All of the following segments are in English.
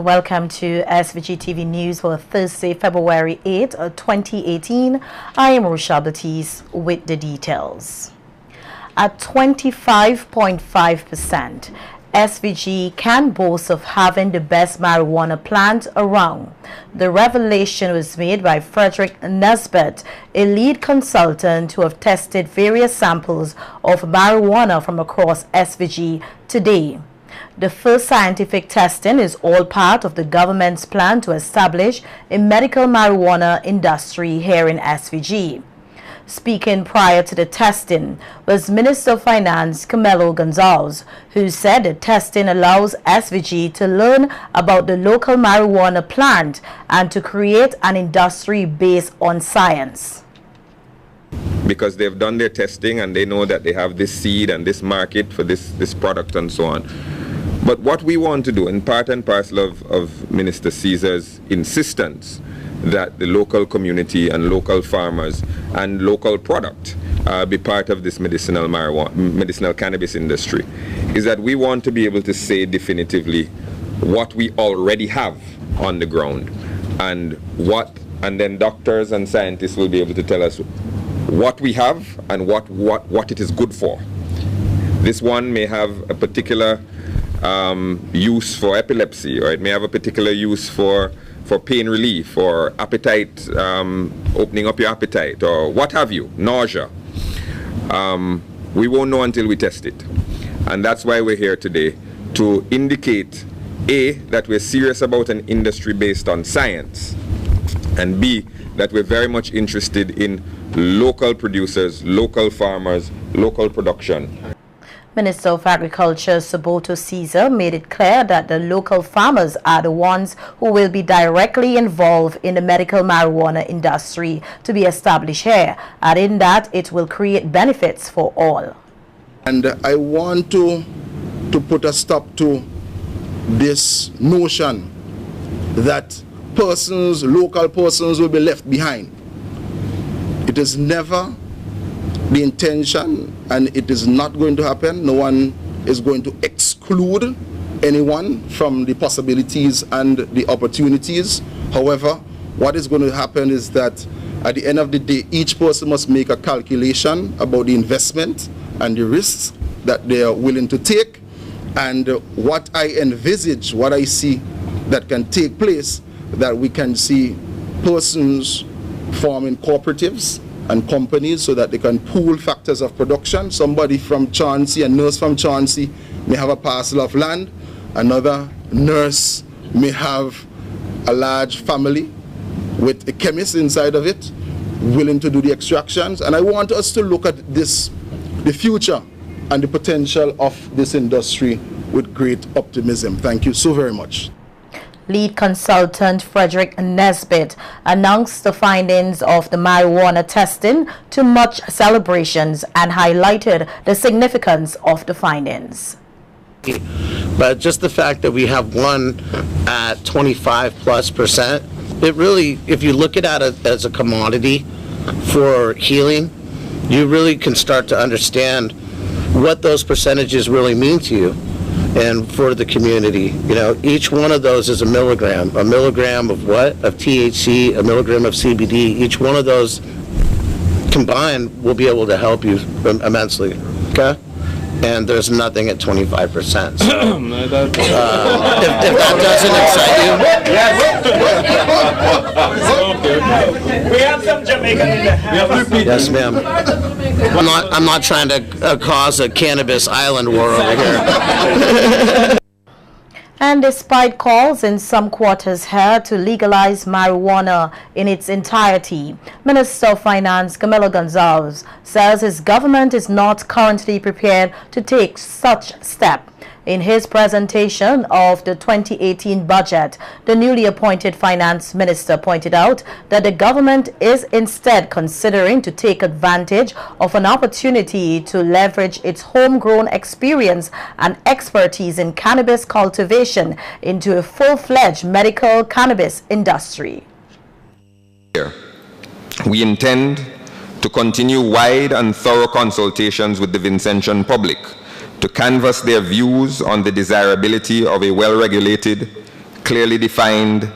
Welcome to SVGTV News for Thursday, February 8, 2018. I am Rochelle Baptiste with the details. At 25.5%, SVG can boast of having the best marijuana plant around. The revelation was made by Frederick Nesbitt, a lead consultant who have tested various samples of marijuana from across SVG today. The first scientific testing is all part of the government's plan to establish a medical marijuana industry here in SVG. Speaking prior to the testing was Minister of Finance Camilo Gonzalez, who said the testing allows SVG to learn about the local marijuana plant and to create an industry based on science. Because they've done their testing and they know that they have this seed and this market for this product and so on. But what we want to do, in part and parcel of Minister Caesar's insistence that the local community and local farmers and local product be part of this medicinal cannabis industry, is that we want to be able to say definitively what we already have on the ground and then doctors and scientists will be able to tell us what we have and what it is good for. This one may have a particular use for epilepsy, or it may have a particular use for pain relief or appetite, opening up your appetite, or what have you, nausea. We won't know until we test it. And that's why we're here today, to indicate, A, that we're serious about an industry based on science, and B, that we're very much interested in local producers, local farmers, local production. Minister of Agriculture Saboto Caesar made it clear that the local farmers are the ones who will be directly involved in the medical marijuana industry to be established here, adding that it will create benefits for all. And I want to put a stop to this notion that local persons will be left behind. It is never the intention, and it is not going to happen. No one is going to exclude anyone from the possibilities and the opportunities. However, what is going to happen is that at the end of the day, each person must make a calculation about the investment and the risks that they are willing to take. And what I envisage, what I see that can take place, that we can see persons forming cooperatives and companies so that they can pool factors of production. Somebody from Chauncey, a nurse from Chauncey, may have a parcel of land. Another nurse may have a large family with a chemist inside of it, willing to do the extractions. And I want us to look at this, the future and the potential of this industry with great optimism. Thank you so very much. Lead consultant Frederick Nesbitt announced the findings of the marijuana testing to much celebrations and highlighted the significance of the findings. But just the fact that we have one at 25+%, it really, if you look at it as a commodity for healing, you really can start to understand what those percentages really mean to you. And for the community, you know, each one of those is a milligram of what? Of THC, a milligram of CBD. Each one of those combined will be able to help you immensely, okay? And there's nothing at 25%. So, if that doesn't excite you, we have some Jamaican in the house. Yes, ma'am. I'm not trying to cause a cannabis island war over here. And despite calls in some quarters here to legalize marijuana in its entirety, Minister of Finance Camilo Gonzalez says his government is not currently prepared to take such step. In his presentation of the 2018 budget, the newly appointed finance minister pointed out that the government is instead considering to take advantage of an opportunity to leverage its homegrown experience and expertise in cannabis cultivation into a full-fledged medical cannabis industry. We intend to continue wide and thorough consultations with the Vincentian public to canvass their views on the desirability of a well-regulated, clearly defined,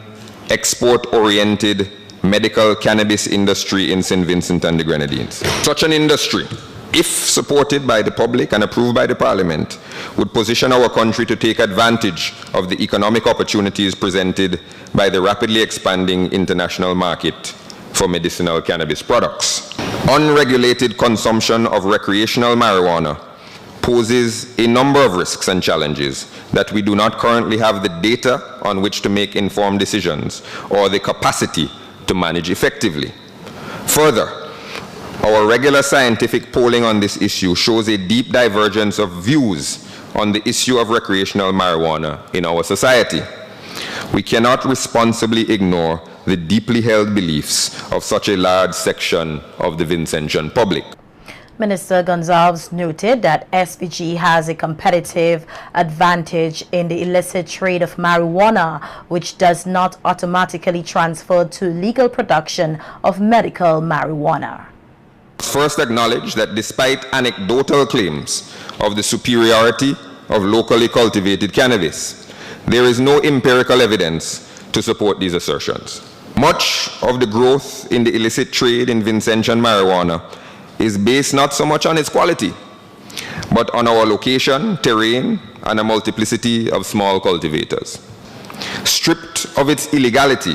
export-oriented medical cannabis industry in St. Vincent and the Grenadines. Such an industry, if supported by the public and approved by the Parliament, would position our country to take advantage of the economic opportunities presented by the rapidly expanding international market for medicinal cannabis products. Unregulated consumption of recreational marijuana poses a number of risks and challenges that we do not currently have the data on which to make informed decisions or the capacity to manage effectively. Further, our regular scientific polling on this issue shows a deep divergence of views on the issue of recreational marijuana in our society. We cannot responsibly ignore the deeply held beliefs of such a large section of the Vincentian public. Minister Gonzalez noted that SVG has a competitive advantage in the illicit trade of marijuana, which does not automatically transfer to legal production of medical marijuana. First acknowledge that despite anecdotal claims of the superiority of locally cultivated cannabis, there is no empirical evidence to support these assertions. Much of the growth in the illicit trade in Vincentian marijuana is based not so much on its quality, but on our location, terrain, and a multiplicity of small cultivators. Stripped of its illegality,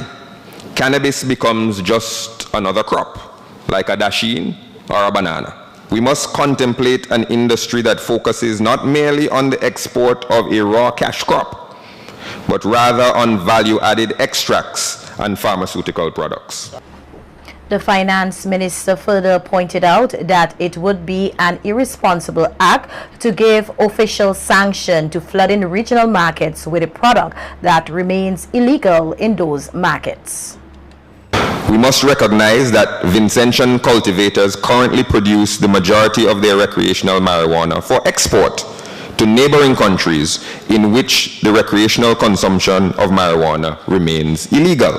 cannabis becomes just another crop, like a dasheen or a banana. We must contemplate an industry that focuses not merely on the export of a raw cash crop, but rather on value-added extracts and pharmaceutical products. The finance minister further pointed out that it would be an irresponsible act to give official sanction to flooding regional markets with a product that remains illegal in those markets. We must recognize that Vincentian cultivators currently produce the majority of their recreational marijuana for export to neighboring countries in which the recreational consumption of marijuana remains illegal.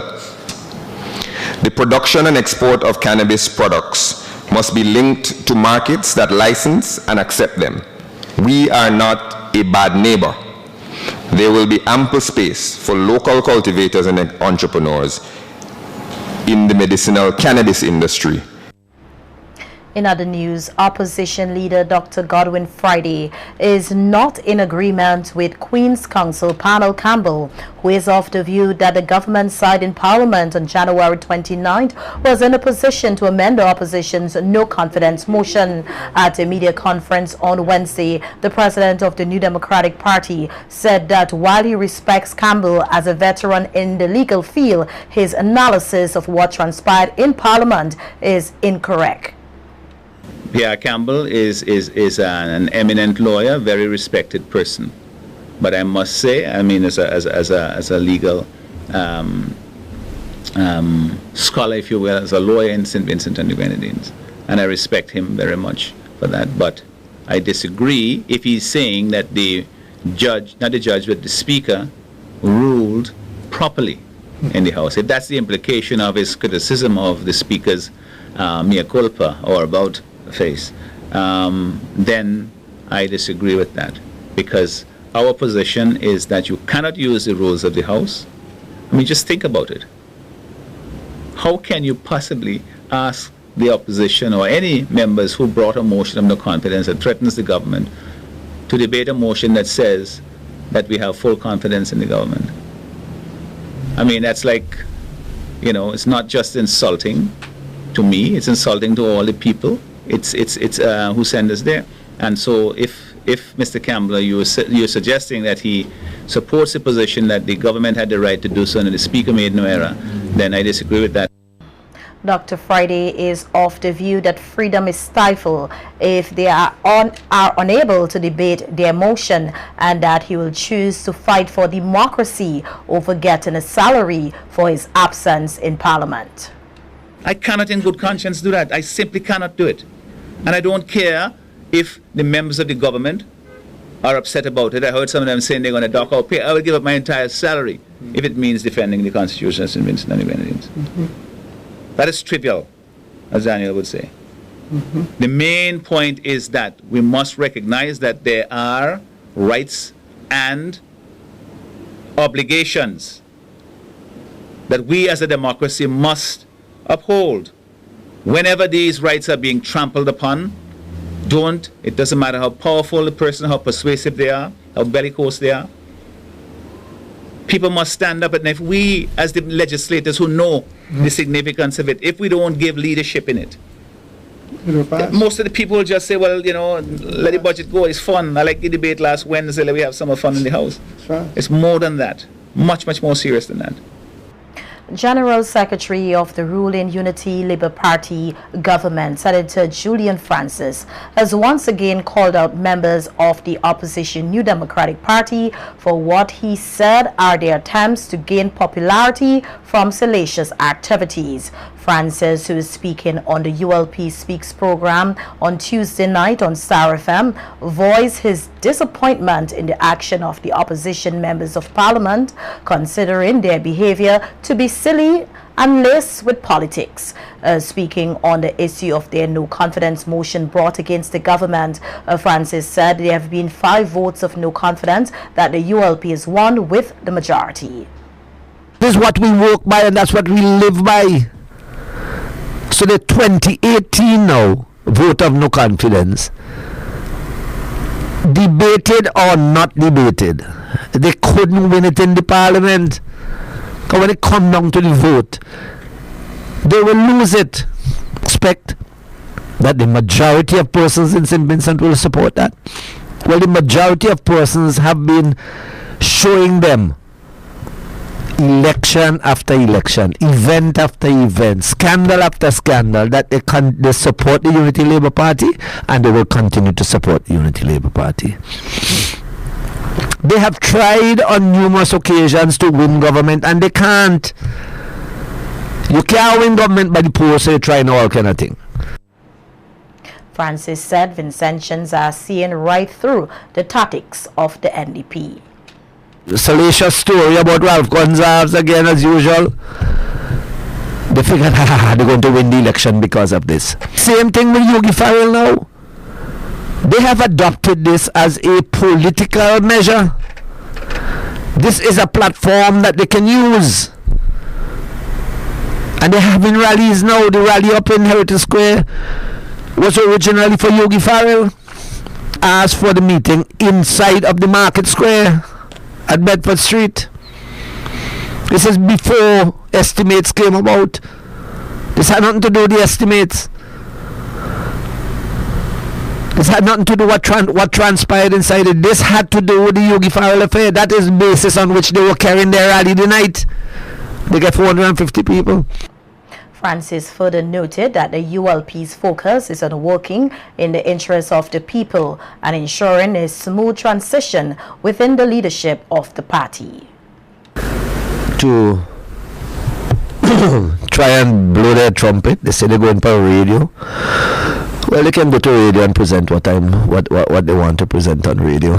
The production and export of cannabis products must be linked to markets that license and accept them. We are not a bad neighbor. There will be ample space for local cultivators and entrepreneurs in the medicinal cannabis industry. In other news, opposition leader Dr. Godwin Friday is not in agreement with Queen's Counsel Panel Campbell, who is of the view that the government side in Parliament on January 29th was in a position to amend the opposition's no-confidence motion. At a media conference on Wednesday, the president of the New Democratic Party said that while he respects Campbell as a veteran in the legal field, his analysis of what transpired in Parliament is incorrect. Pierre Campbell is an eminent lawyer, very respected person. But I must say, I mean, as a legal scholar, if you will, as a lawyer in St. Vincent and the Grenadines, and I respect him very much for that. But I disagree if he's saying that the judge, not the judge, but the speaker, ruled properly in the House. If that's the implication of his criticism of the speaker's mea culpa or about face, then I disagree with that, because our position is that you cannot use the rules of the House. I mean, just think about it. How can you possibly ask the opposition or any members who brought a motion of no confidence that threatens the government to debate a motion that says that we have full confidence in the government? I mean, that's like, you know, it's not just insulting to me, it's insulting to all the people. It's who sent us there. And so if Mr. Campbell, you're suggesting that he supports the position that the government had the right to do so and the speaker made no error, then I disagree with that. Dr. Friday is of the view that freedom is stifled if they are unable to debate their motion, and that he will choose to fight for democracy over getting a salary for his absence in Parliament. I cannot in good conscience do that. I simply cannot do it. And I don't care if the members of the government are upset about it. I heard some of them saying they're going to dock out pay. I will give up my entire salary if it means defending the Constitution of St. Vincent and the Grenadines. That is trivial, as Daniel would say. The main point is that we must recognize that there are rights and obligations that we as a democracy must uphold. Whenever these rights are being trampled upon, it doesn't matter how powerful the person, how persuasive they are, how bellicose they are. People must stand up, and if we, as the legislators who know the significance of it, if we don't give leadership in it, most of the people will just say, well, you know, let the budget go, it's fun. I like the debate last Wednesday, let we have some fun in the House. It's more than that, much, much more serious than that. General Secretary of the ruling Unity Labour Party government, Senator Julian Francis, has once again called out members of the opposition New Democratic Party for what he said are their attempts to gain popularity from salacious activities. Francis, who is speaking on the ULP Speaks program on Tuesday night on Star FM, voiced his disappointment in the action of the opposition members of parliament, considering their behavior to be silly and laced with politics. Speaking on the issue of their no confidence motion brought against the government, Francis said there have been 5 votes of no confidence that the ULP has won with the majority. This is what we work by, and that's what we live by. So the 2018 now vote of no confidence, debated or not debated, they couldn't win it in the parliament. Because when it comes down to the vote, they will lose it. Expect that the majority of persons in St. Vincent will support that. Well, the majority of persons have been showing them election after election, event after event, scandal after scandal, that they support the Unity Labour Party, and they will continue to support the Unity Labour Party. They have tried on numerous occasions to win government, and they can't. You can't win government by the poor, so you're trying all kind of thing. Francis said Vincentians are seeing right through the tactics of the NDP. The salacious story about Ralph Gonsalves again, as usual. They figured, they're going to win the election because of this. Same thing with Yogi Farrell now. They have adopted this as a political measure. This is a platform that they can use. And they're having rallies now. The rally up in Heritage Square was originally for Yogi Farrell. Asked for the meeting inside of the Market Square at Bedford Street. This is before estimates came about. This had nothing to do with the estimates. This had nothing to do with what transpired inside it. This had to do with the Yogi Farrell affair. That is the basis on which they were carrying their rally tonight. They get 450 people. Francis further noted that the ULP's focus is on working in the interests of the people and ensuring a smooth transition within the leadership of the party. To try and blow their trumpet, they say they're going for radio. Well, they can go to radio and present what they want to present on radio.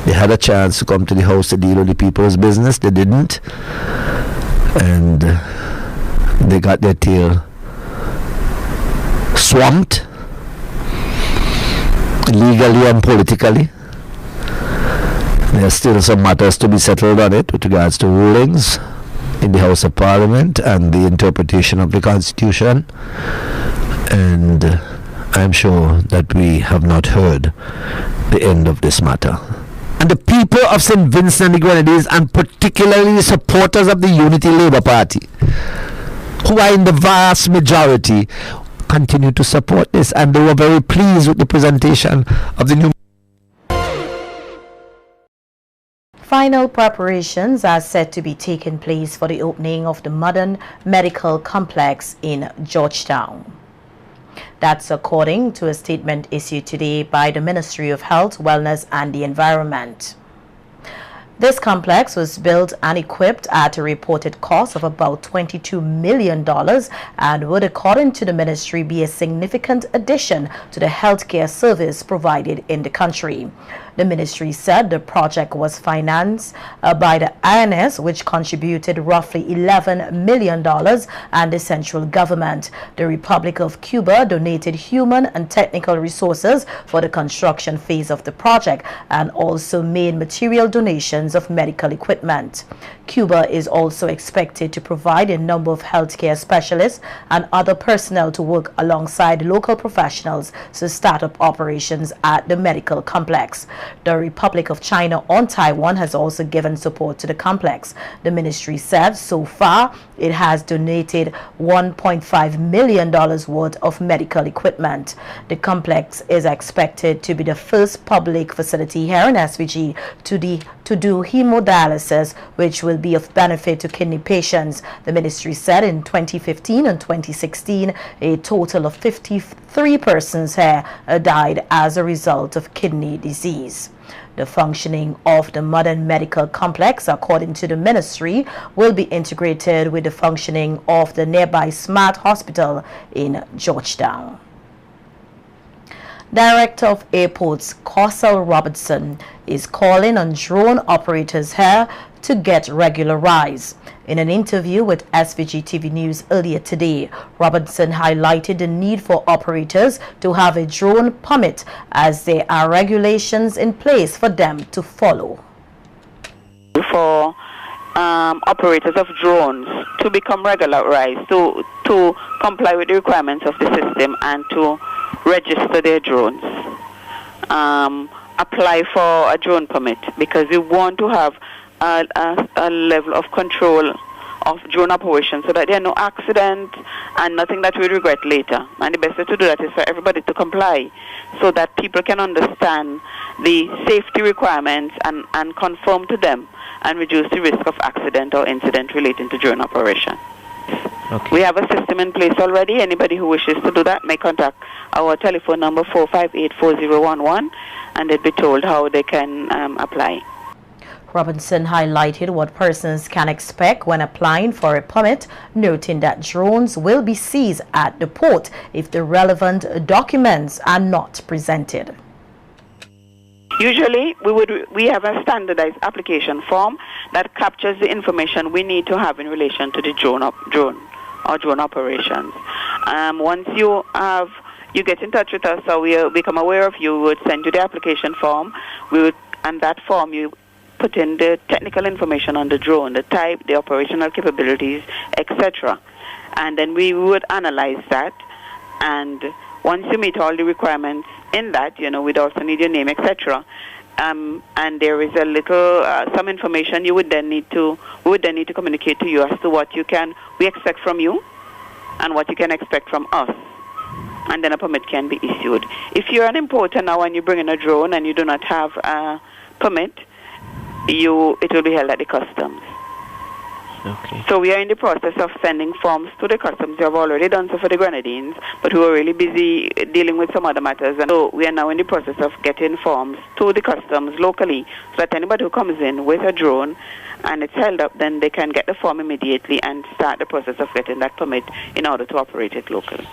They had a chance to come to the House to deal with the people's business. They didn't. And they got their tail swamped legally and politically. There are still some matters to be settled on it with regards to rulings in the House of Parliament and the interpretation of the Constitution. And I'm sure that we have not heard the end of this matter. And the people of St. Vincent and the Grenadines, and particularly the supporters of the Unity Labour Party, who are in the vast majority, continue to support this, and they were very pleased with the presentation of the new. Final preparations are set to be taking place for the opening of the modern medical complex in Georgetown. That's according to a statement issued today by the Ministry of Health, Wellness and the Environment. This complex was built and equipped at a reported cost of about $22 million and would, according to the ministry, be a significant addition to the healthcare service provided in the country. The ministry said the project was financed by the INS, which contributed roughly $11 million, and the central government. The Republic of Cuba donated human and technical resources for the construction phase of the project and also made material donations of medical equipment. Cuba is also expected to provide a number of healthcare specialists and other personnel to work alongside local professionals to start up operations at the medical complex. The Republic of China on Taiwan has also given support to the complex. The ministry said so far it has donated $1.5 million worth of medical equipment. The complex is expected to be the first public facility here in SVG to do hemodialysis, which will be of benefit to kidney patients. The ministry said in 2015 and 2016, a total of 53 persons here died as a result of kidney disease. The functioning of the modern medical complex, according to the ministry, will be integrated with the functioning of the nearby Smart Hospital in Georgetown. Director of Airports Cosell Robertson is calling on drone operators here to get regularized. In an interview with SVGTV News earlier today, Robertson highlighted the need for operators to have a drone permit, as there are regulations in place for them to follow. For operators of drones to become regularized, to comply with the requirements of the system and to register their drones, apply for a drone permit, because we want to have a level of control of drone operations so that there are no accidents and nothing that we regret later. And the best way to do that is for everybody to comply so that people can understand the safety requirements and conform to them and reduce the risk of accident or incident relating to drone operation. Okay. We have a system in place already. Anybody who wishes to do that may contact our telephone number 458-4011 and they'll be told how they can apply. Robinson highlighted what persons can expect when applying for a permit, noting that drones will be seized at the port if the relevant documents are not presented. Usually, we have a standardized application form that captures the information we need to have in relation to the drone operations. Once you get in touch with us or we become aware of you, we would send you the application form. And that form you put in the technical information on the drone, the type, the operational capabilities, etc. And then we would analyze that. And once you meet all the requirements in that, we'd also need your name, etc. And there is a little, some information we would then need to communicate to you as to what we expect from you and what you can expect from us. And then a permit can be issued. If you're an importer now and you bring in a drone and you do not have a permit, it will be held at the customs. Okay. So we are in the process of sending forms to the customs. We have already done so for the Grenadines, but we were really busy dealing with some other matters. And so we are now in the process of getting forms to the customs locally, so that anybody who comes in with a drone and it's held up, then they can get the form immediately and start the process of getting that permit in order to operate it locally.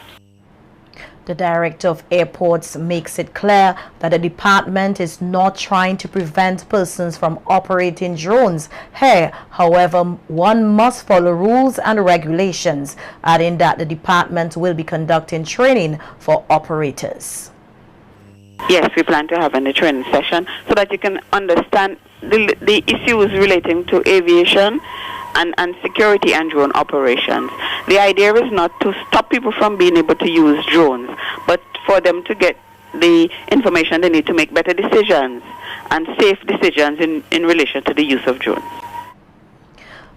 The Director of Airports makes it clear that the department is not trying to prevent persons from operating drones here. However, one must follow rules and regulations, adding that the department will be conducting training for operators. Yes, we plan to have a training session so that you can understand the issues relating to aviation and security and drone operations. The idea is not to stop people from being able to use drones, but for them to get the information they need to make better decisions and safe decisions in relation to the use of drones.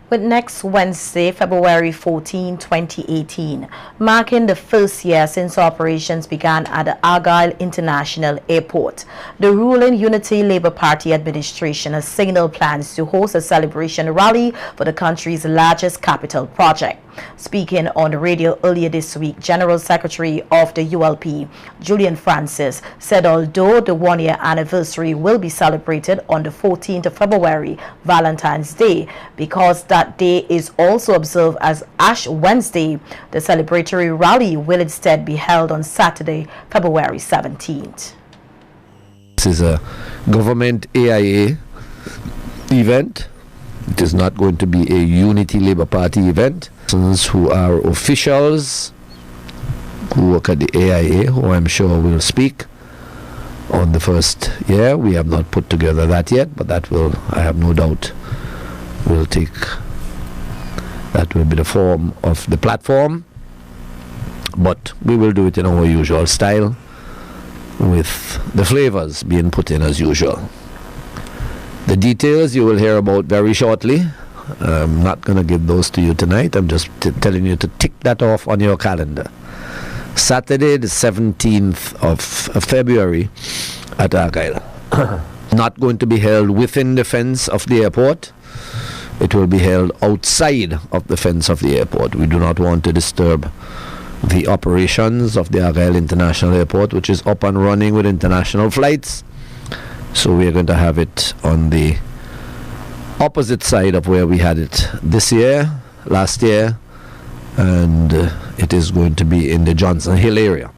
With next Wednesday, February 14, 2018, marking the first year since operations began at the Argyle International Airport, the ruling Unity Labour Party administration has signaled plans to host a celebration rally for the country's largest capital project. Speaking on the radio earlier this week, General Secretary of the ULP, Julian Francis, said although the one-year anniversary will be celebrated on the 14th of February, Valentine's Day, because that day is also observed as Ash Wednesday, the celebratory rally will instead be held on Saturday, February 17th. This is a government AIA event. It is not going to be a Unity Labour Party event. Persons who are officials who work at the AIA, who I'm sure will speak on the first year. We have not put together that yet, but that will, I have no doubt, will be the form of the platform. But we will do it in our usual style, with the flavors being put in as usual. The details you will hear about very shortly. I'm not going to give those to you tonight. I'm just telling you to tick that off on your calendar. Saturday, the 17th of February at Argyle. Not going to be held within the fence of the airport. It will be held outside of the fence of the airport. We do not want to disturb the operations of the Argyle International Airport, which is up and running with international flights. So we are going to have it on the opposite side of where we had it last year, and it is going to be in the Johnson Hill area.